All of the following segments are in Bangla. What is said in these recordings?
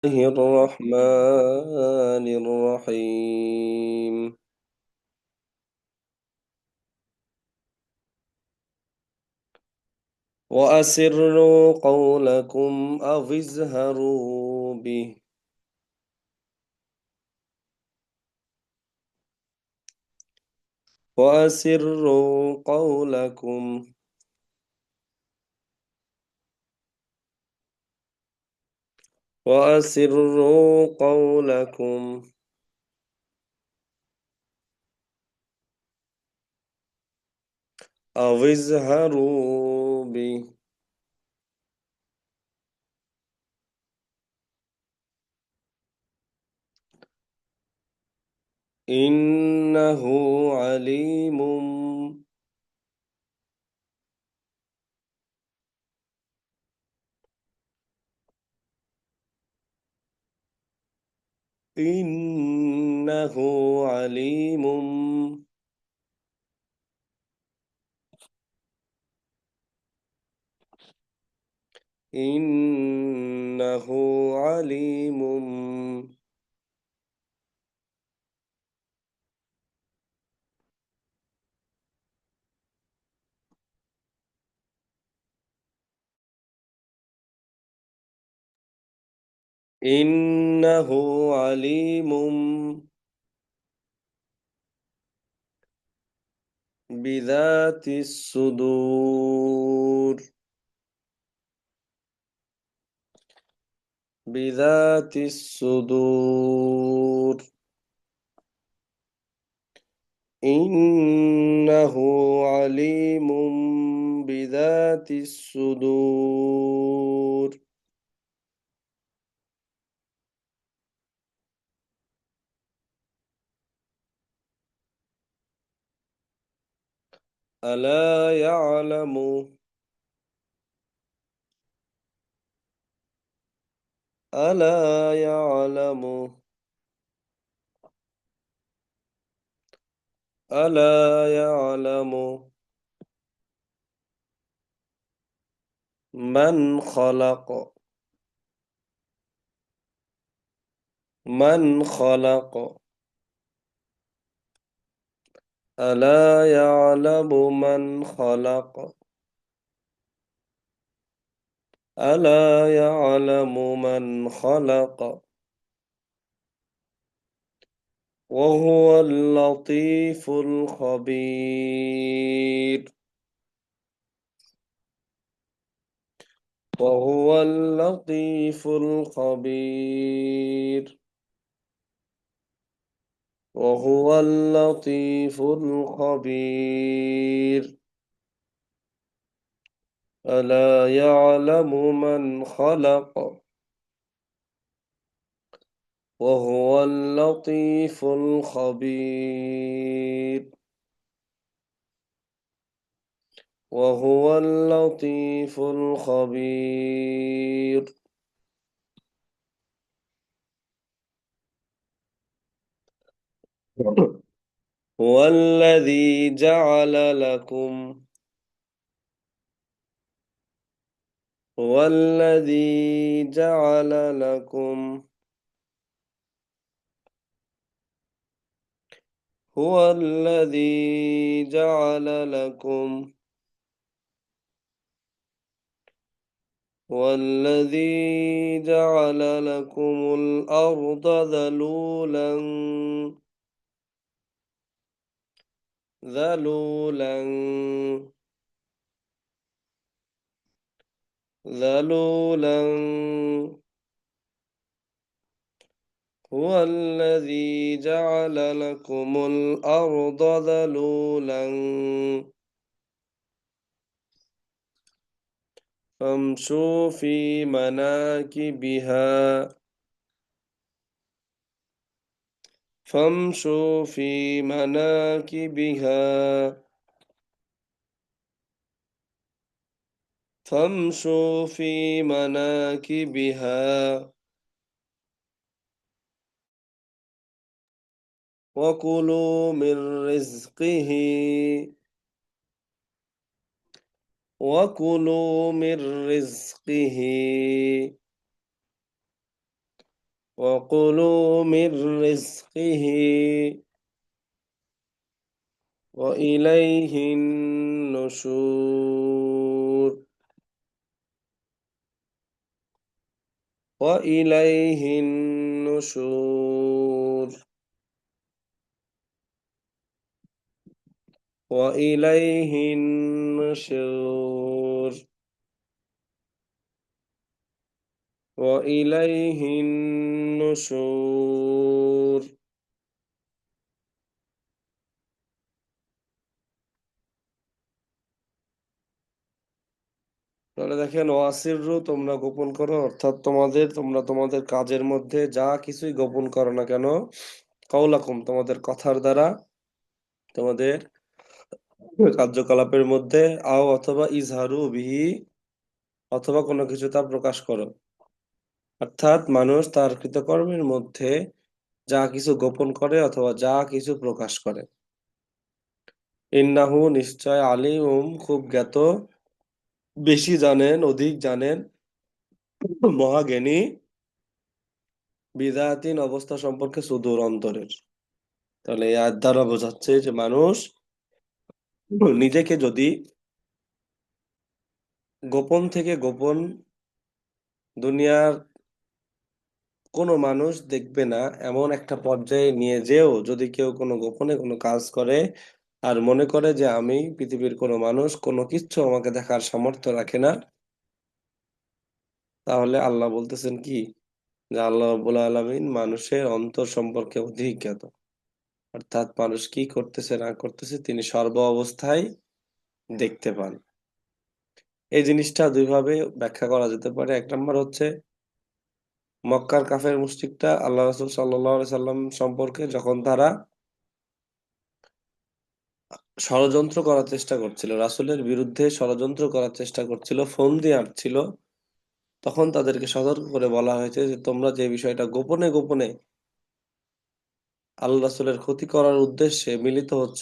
الله الرحمن الرحيم. وأسروا قولكم أو اجهروا به. وأسروا قولكم وأسروا قولكم أو اجهروا به. إنه عليم إنه عليم إنه عليم إنه عليم بذات الصدور بذات الصدور إنه عليم بذات الصدور. ألا يعلم ألا يعلم ألا يعلم من خلق من خلق ألا يعلم من خلق ألا يعلم من خلق وهو اللطيف الخبير وهو اللطيف الخبير وهو اللطيف الخبير. ألا يعلم من خلق وهو اللطيف الخبير وهو اللطيف الخبير. هو الذي جعل لكم هو الذي جعل لكم هو الذي جعل لكم هو الذي جعل لكم الأرض ذلولا ذلولا ذلولا هو الذي جعل لكم الأرض ذلولا فامشوا في مناكبها فامشوا في مناكبها فامشوا في مناكبها وكلوا من رزقه وكلوا من رزقه وكلوا من رزقه وإليه النشور وإليه النشور وإليه النشور وإليه النشور তাহলে দেখেন ওয়াসিররু তোমরা গোপন করো, অর্থাৎ তোমরা তোমাদের কাজের মধ্যে যা কিছুই গোপন করো না কেন, কাউলাকুম তোমাদের কথার দ্বারা, তোমাদের কার্যকলাপের মধ্যে, আও অথবা ইজহারু বিহি অথবা কোনো কিছু তা প্রকাশ করো, অর্থাৎ মানুষ তার কৃতকর্মের মধ্যে যা কিছু গোপন করে অথবা যা কিছু প্রকাশ করে। ইন্নাহু নিশ্চয় আলিম খুব জ্ঞাত, বেশি জানেন, অধিক জানেন, মহাজ্ঞানী, বিদাতিন অবস্থা সম্পর্কে সুদূর অন্তরের। তাহলে এই আয়াত দ্বারা বোঝাচ্ছে যে মানুষ নিজেকে যদি গোপন থেকে গোপন, দুনিয়ার কোনো মানুষ দেখবে না এমন একটা পর্যায়ে নিয়ে যেও যদি কেউ কোনো গোপনে কোনো কাজ করে আর মনে করে যে আমি পৃথিবীর কোনো মানুষ কোনো কিচ্ছু আমাকে দেখার সামর্থ্য রাখে না, তাহলে আল্লাহ বলতেছেন কি, যে আল্লাহ রাব্বুল আলামিন মানুষের অন্তর সম্পর্কে অধিক জ্ঞাত। অর্থাৎ মানুষ কি করতেছে না করতেছে তিনি সর্ব অবস্থায় দেখতে পান। এই জিনিসটা দুইভাবে ব্যাখ্যা করা যেতে পারে। এক নম্বর হচ্ছে মক্কার কাফের মুশরিকরা আল্লাহ রাসূল সাল্লাল্লাহু আলাইহি সাল্লাম সম্পর্কে যখন তারা ষড়যন্ত্র করার চেষ্টা করছিল, রাসূলের বিরুদ্ধে ষড়যন্ত্র করার চেষ্টা করছিল, ফন্দি আঁটছিল, তখন তাদেরকে সতর্ক করে বলা হয়েছে যে তোমরা যে বিষয়টা গোপনে গোপনে আল্লাহ রাসূলের ক্ষতি করার উদ্দেশ্যে মিলিত হচ্ছ,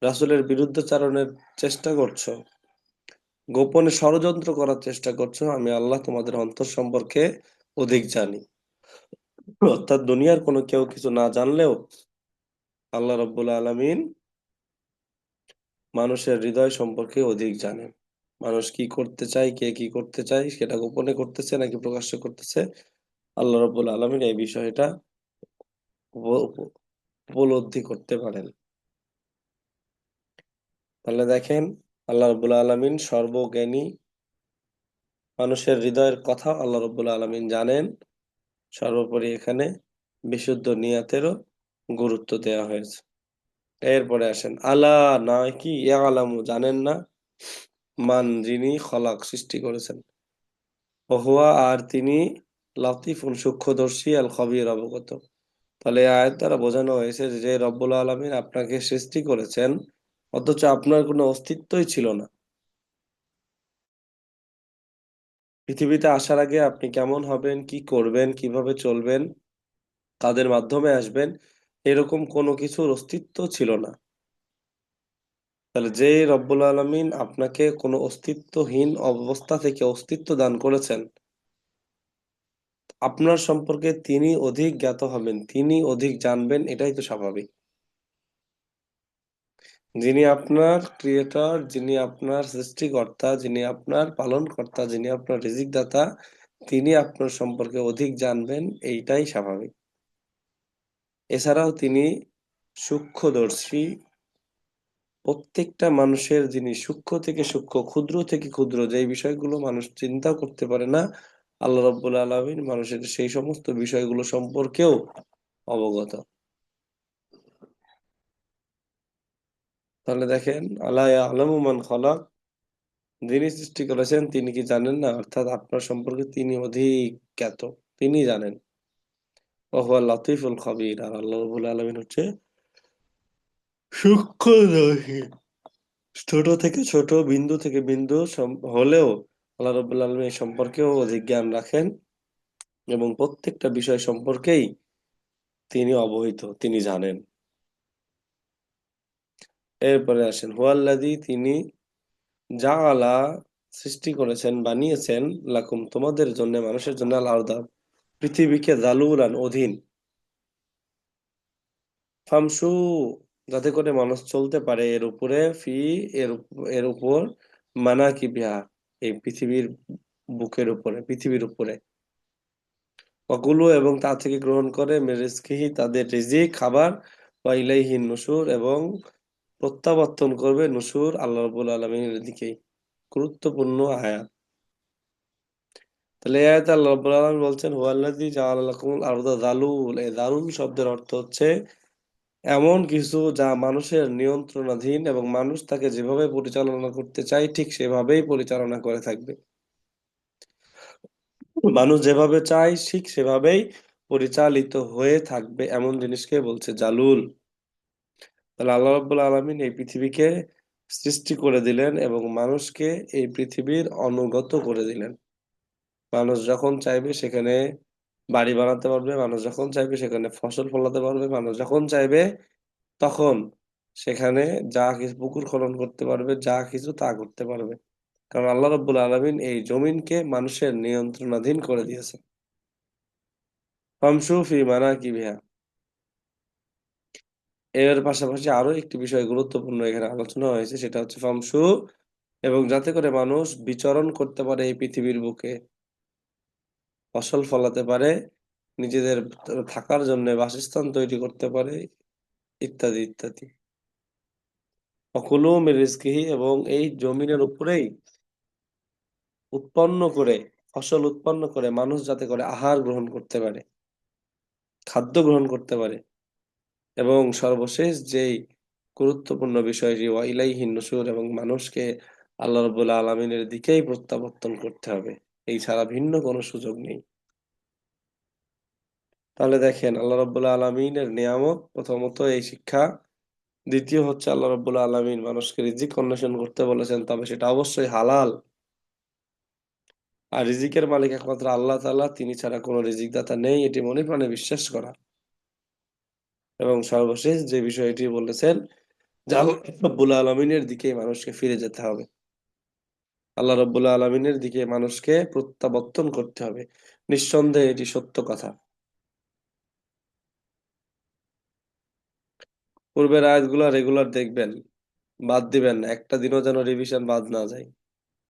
রাসূলের বিরুদ্ধাচারণের চেষ্টা করছো, গোপনে ষড়যন্ত্র করার চেষ্টা করছো, আমি আল্লাহ তোমাদের অন্তর সম্পর্কে অধিক জানি। অর্থাৎ দুনিয়ার কোনো কেউ কিছু না জানলেও আল্লাহ রাব্বুল আলামিন মানুষের হৃদয় সম্পর্কে অধিক জানেন। মানুষ কি করতে চায়, কে কি করতে চায়, সেটা গোপনে করতেছে নাকি প্রকাশ্য করতেছে, আল্লাহ রাব্বুল আলামিন এই বিষয়টা উপলব্ধি করতে পারেন। তাহলে দেখেন আল্লাহ রাব্বুল আলামিন সর্বজ্ঞানী, মানুষের হৃদয়ের কথা আল্লাহ রাব্বুল আলামিন জানেন। সর্বোপরি এখানে বিশুদ্ধ নিয়াতেরও গুরুত্ব দেওয়া হয়েছে। এরপরে আসেন আলা, নয় কি ইয়ালামু জানেন না, মান যিনি খলাক সৃষ্টি করেছেন, ওহুয়া আর তিনি লাতিফুন সূক্ষ্মদর্শী, আল খবীর অবগত। তাহলে এই আয়াত দ্বারা বোঝানো হয়েছে যে রব্বুল আলামিন আপনাকে সৃষ্টি করেছেন অথচ আপনার কোনো অস্তিত্বই ছিল না। পৃথিবীতে আসার আগে আপনি কেমন হবেন, কি করবেন, কিভাবে চলবেন, কাদের মাধ্যমে আসবেন, এরকম কোনো কিছুর অস্তিত্ব ছিল না। তাহলে যে রব্বুল আলামিন আপনাকে কোনো অস্তিত্বহীন অবস্থা থেকে অস্তিত্ব দান করেছেন, আপনার সম্পর্কে তিনি অধিক জ্ঞাত হবেন, তিনি অধিক জানবেন, এটাই তো স্বাভাবিক। যিনি আপনার ক্রিয়েটর, যিনি আপনার সৃষ্টিকর্তা, যিনি আপনার পালনকর্তা, যিনি আপনার রিজিক দাতা, তিনি আপনার সম্পর্কে অধিক জানবেন, এইটাই স্বাভাবিক। এছাড়াও তিনি সূক্ষ্মদর্শী, প্রত্যেকটা মানুষের যিনি সূক্ষ্ম থেকে সূক্ষ্ম, ক্ষুদ্র থেকে ক্ষুদ্র যেই বিষয়গুলো মানুষ চিন্তা করতে পারে না, আল্লাহ রাব্বুল আলামিন মানুষের সেই সমস্ত বিষয়গুলো সম্পর্কেও অবগত। তাহলে দেখেন আলা ইয়ালামু মান খালাক, যিনি সৃষ্টি করেছেন তিনি কি জানেন না, অর্থাৎ আপনার সম্পর্কে তিনি অধিক জ্ঞাত, তিনি জানেন। ওয়া হুয়া লাতীফুল খবীর, আর আল্লাহ রাব্বুল আলামিন হচ্ছে সূক্ষ্মদর্শী। ছোট থেকে ছোট, বিন্দু থেকে বিন্দু হলেও আল্লাহ রাব্বুল আলামিন এই সম্পর্কেও অধিক জ্ঞান রাখেন এবং প্রত্যেকটা বিষয় সম্পর্কেই তিনি অবহিত, তিনি জানেন। এরপরে আসেন হুয়াল্লাযী তিনি জাআলা সৃষ্টি করেছেন, বানিয়েছেন লাকুম তোমাদের জন্য, মানুষের জন্য আল আরদা পৃথিবীকে জালুলান অধীন, ফামসু যাতে করে মানুষ চলতে পারে এর উপরে, ফি এর উপর, মানাকিবিহা এই পৃথিবীর বুকের উপরে, পৃথিবীর উপরে, অকুলু এবং তা থেকে গ্রহণ করে, মেরিজকিহি তাদের রিজিক খাবার, ওয়া ইলাইহি নুশুর এবং প্রত্যাবর্তন করবে নুশুর আল্লাহ রাব্বুল আলামিনের দিকেই। গুরুত্বপূর্ণ আয়াত। তাহলে এই আয়াতে আল্লাহ রাব্বুল আলামিন বলছেন, হুয়াল্লাযী জাআলা লাকুমুল আরদা যালুল। এই যালুল শব্দের অর্থ হচ্ছে এমন কিছু যা মানুষের নিয়ন্ত্রণাধীন এবং মানুষ তাকে যেভাবে পরিচালনা করতে চায় ঠিক সেভাবেই পরিচালনা করে থাকবে। মানুষ যেভাবে চায় ঠিক সেভাবেই পরিচালিত হয়ে থাকবে, এমন জিনিসকে বলছে জালুল। তাহলে আল্লাহ রাব্বুল আলামিন এই পৃথিবীকে সৃষ্টি করে দিলেন এবং মানুষকে এই পৃথিবীর অনুগত করে দিলেন। মানুষ যখন চাইবে সেখানে বাড়ি বানাতে পারবে, মানুষ যখন চাইবে সেখানে ফসল ফলাতে পারবে, মানুষ যখন চাইবে তখন সেখানে যা কিছু পুকুর খনন করতে পারবে, যা কিছু তা করতে পারবে। কারণ আল্লাহ রাব্বুল আলামিন এই জমিনকে মানুষের নিয়ন্ত্রণাধীন করে দিয়েছে। ফামশু ফি মানাকিবিহা। এর পাশাপাশি আরো একটি বিষয় গুরুত্বপূর্ণ এখানে আলোচনা হয়েছে, সেটা হচ্ছে ফামশু এবং যাতে করে মানুষ বিচরণ করতে পারে এই পৃথিবীর বুকে, ফসল ফলাতে পারে, নিজেদের থাকার জন্য বাসস্থান তৈরি করতে পারে, ইত্যাদি ইত্যাদি। অকুলু মির রিজকিহি এবং এই জমিনের উপরেই উৎপন্ন করে, ফসল উৎপন্ন করে মানুষ যাতে করে আহার গ্রহণ করতে পারে, খাদ্য গ্রহণ করতে পারে, এবং সর্বশেষ যেই গুরুত্বপূর্ণ বিষয়টি ওয়া ইলাইহিন নুশুর এবং মানুষকে আল্লাহ রাব্বুল আলামিনের দিকেই প্রত্যাবর্তন করতে হবে। এই ছাড়া ভিন্ন কোনো সুযোগ নেই। তাহলে দেখেন আল্লাহ রাব্বুল আলামিনের নিয়ামত প্রথমত এই শিক্ষা, দ্বিতীয় হচ্ছে আল্লাহ রাব্বুল আলামিন মানুষকে রিজিক অন্বেষণ করতে বলেছেন, তবে সেটা অবশ্যই হালাল। আর রিজিকের মালিক একমাত্র আল্লাহ তাআলা, তিনি ছাড়া কোনো রিজিকদাতা নেই, এটি মনে প্রাণে বিশ্বাস করা। এবং সর্বশেষ যে বিষয়টি বলেছেন যে আল্লাহ রাব্বুল আলামিনের দিকেই মানুষকে ফিরে যেতে হবে। আল্লাহ রাব্বুল আলামিনের দিকে মানুষকে প্রত্যাবর্তন করতে হবে। নিঃসন্দেহে এটি সত্য কথা। পূর্বের আয়াতগুলা রেগুলার দেখবেন, বাদ দিবেন না। একটা দিনও যেন রিভিশন বাদ না যায়।